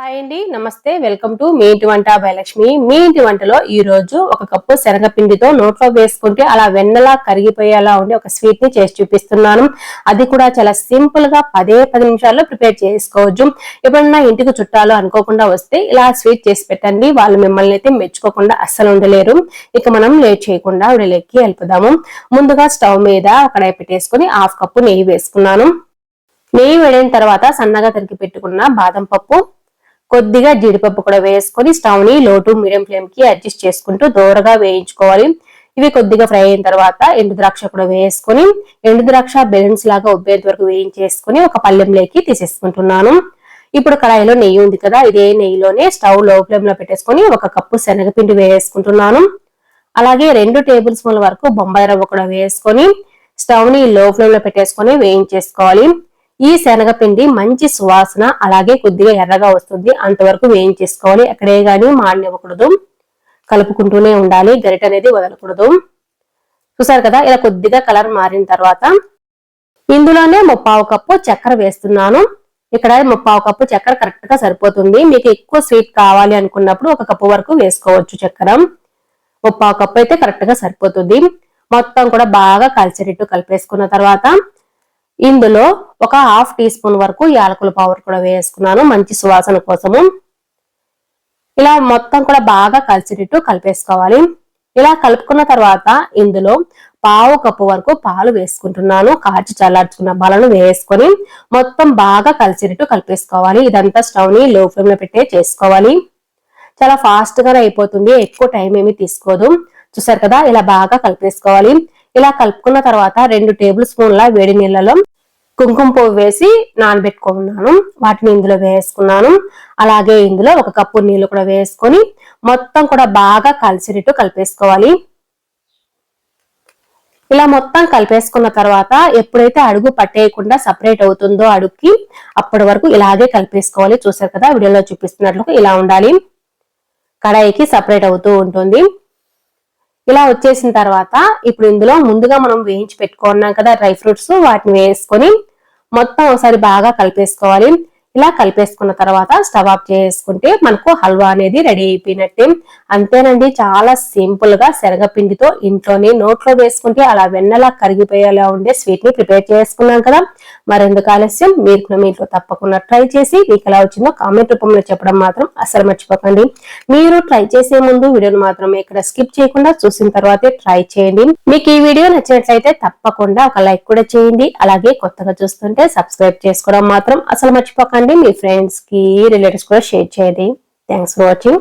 Hi అండి, నమస్తే. Welcome to me ఇంటి వంట బై లక్ష్మి. మీ ఇంటి వంటలో ఈ రోజు ఒక కప్పు శనగపిండితో నోట్లో వేసుకుంటే అలా వెన్నలా కరిగిపోయేలా ఉండే ఒక స్వీట్ ని చేసి చూపిస్తున్నాను. అది కూడా చాలా సింపుల్ గా 10 నిమిషాల్లో ప్రిపేర్ చేసుకోవచ్చు. ఎప్పుడన్నా ఇంటికి చుట్టాలు అనుకోకుండా వస్తే ఇలా స్వీట్ చేసి పెట్టండి, వాళ్ళు మిమ్మల్ని అయితే మెచ్చుకోకుండా అస్సలు ఉండలేరు. ఇక మనం లేట్ చేయకుండా ఉడలేకి వెళ్ళిపోదాము. ముందుగా స్టవ్ మీద కడాయి పెట్టేసుకుని 1/2 కప్పు నెయ్యి వేసుకున్నాను. నెయ్యి వేడిన తర్వాత సన్నగా తరిగి పెట్టుకున్న బాదం పప్పు, కొద్దిగా జీడిపప్పు కూడా వేసుకొని స్టవ్ ని లో టు మీడియం ఫ్లేమ్ కి అడ్జస్ట్ చేసుకుంటూ దోరగా వేయించుకోవాలి. ఇవి కొద్దిగా ఫ్రై అయిన తర్వాత ఎండు ద్రాక్ష కూడా వేసుకొని ఎండు ద్రాక్ష బెలూన్స్ లాగా ఉబ్బేంత వరకు వేయించేసుకుని ఒక పళ్ళెంలోకి తీసేసుకుంటున్నాను. ఇప్పుడు కడాయిలో నెయ్యి ఉంది కదా, ఇదే నెయ్యిలోనే స్టవ్ లో ఫ్లేమ్ లో పెట్టేసుకొని 1 కప్పు శనగపిండి వేసుకుంటున్నాను. అలాగే 2 టేబుల్ స్పూన్ల వరకు బొంబాయి రవ్వ కూడా వేసుకొని స్టవ్ ని లో ఫ్లేమ్ లో పెట్టేసుకొని వేయించేసుకోవాలి. ఈ శనగపిండి మంచి సువాసన అలాగే కొద్దిగా ఎర్రగా వస్తుంది, అంతవరకు వేయించేసుకోవాలి. ఎక్కడే గానీ మాడనివ్వకూడదు, కలుపుకుంటూనే ఉండాలి, గరిట అనేది వదలకూడదు. చూసారు కదా, ఇలా కొద్దిగా కలర్ మారిన తర్వాత ఇందులోనే 1/4 కప్పు చక్కెర వేస్తున్నాను. ఇక్కడ 1/4 కప్పు చక్కెర కరెక్ట్ గా సరిపోతుంది. మీకు ఎక్కువ స్వీట్ కావాలి అనుకున్నప్పుడు 1 కప్పు వరకు వేసుకోవచ్చు చక్కెర. 1/4 కప్పు అయితే కరెక్ట్ గా సరిపోతుంది. మొత్తం కూడా బాగా కలిసేటట్టు కలిపేసుకున్న తర్వాత ఇందులో ఒక 1/2 టీ స్పూన్ వరకు యాలకుల పౌడర్ కూడా వేసుకున్నాను, మంచి సువాసన కోసము. ఇలా మొత్తం కూడా బాగా కలిసేటట్టు కలిపేసుకోవాలి. ఇలా కలుపుకున్న తర్వాత ఇందులో 1/2 కప్పు వరకు పాలు వేసుకుంటున్నాను. కాచి చల్లార్చుకున్న పాలను వేసుకొని మొత్తం బాగా కలిసేటట్టు కలిపేసుకోవాలి. ఇదంతా స్టవ్ ని లో ఫ్లేమ్ లో పెట్టే చేసుకోవాలి. చాలా ఫాస్ట్ గా అయిపోతుంది, ఎక్కువ టైం ఏమీ తీసుకోదు. చూసారు కదా, ఇలా బాగా కలిపేసుకోవాలి. ఇలా కలుపుకున్న తర్వాత 2 టేబుల్ స్పూన్ల వేడి నీళ్ళలో కుంకుమ పువ్వు వేసి నానబెట్టుకున్నాను, వాటిని ఇందులో వేసుకున్నాను. అలాగే ఇందులో 1 కప్పు నీళ్లు కూడా వేసుకొని మొత్తం కూడా బాగా కలిసేటట్టు కలిపేసుకోవాలి. ఇలా మొత్తం కలిపేసుకున్న తర్వాత ఎప్పుడైతే అడుగు పట్టేయకుండా సపరేట్ అవుతుందో అడుగుకి, అప్పటి వరకు ఇలాగే కలిపేసుకోవాలి. చూసారు కదా, వీడియోలో చూపిస్తున్నట్లుగా ఇలా ఉండాలి, కడాయికి సపరేట్ అవుతూ ఉంటుంది. ఇలా వచ్చేసిన తర్వాత ఇప్పుడు ఇందులో ముందుగా మనం వేయించి పెట్టుకున్నాం కదా డ్రై ఫ్రూట్స్, వాటిని వేసుకొని మొత్తం ఒకసారి బాగా కలిపేసుకోవాలి. ఇలా కలిపేసుకున్న తర్వాత స్టవ్ ఆఫ్ చేసుకుంటే మనకు హల్వా అనేది రెడీ అయిపోయినట్టే. అంతేనండి, చాలా సింపుల్ గా శనగపిండితో ఇంట్లోనే నోట్లో వేసుకుంటే అలా వెన్నలా కరిగిపోయేలా ఉండే స్వీట్ ని ప్రిపేర్ చేసుకున్నాం కదా. మరెందుకు ఆలస్యం, మీరు మీ ఇంట్లో తప్పకుండా ట్రై చేసి మీకు ఎలా వచ్చిందో కామెంట్ రూపంలో చెప్పడం మాత్రం అసలు మర్చిపోకండి. మీరు ట్రై చేసే ముందు వీడియోని మాత్రం ఇక్కడ స్కిప్ చేయకుండా చూసిన తర్వాతే ట్రై చేయండి. మీకు ఈ వీడియో నచ్చినట్లయితే తప్పకుండా ఒక లైక్ కూడా చేయండి. అలాగే కొత్తగా చూస్తుంటే సబ్స్క్రైబ్ చేసుకోవడం మాత్రం అసలు మర్చిపోకండి. మీ ఫ్రెండ్స్ కి రిలేటివ్స్ కూడా షేర్ చేయండి. Thanks for watching.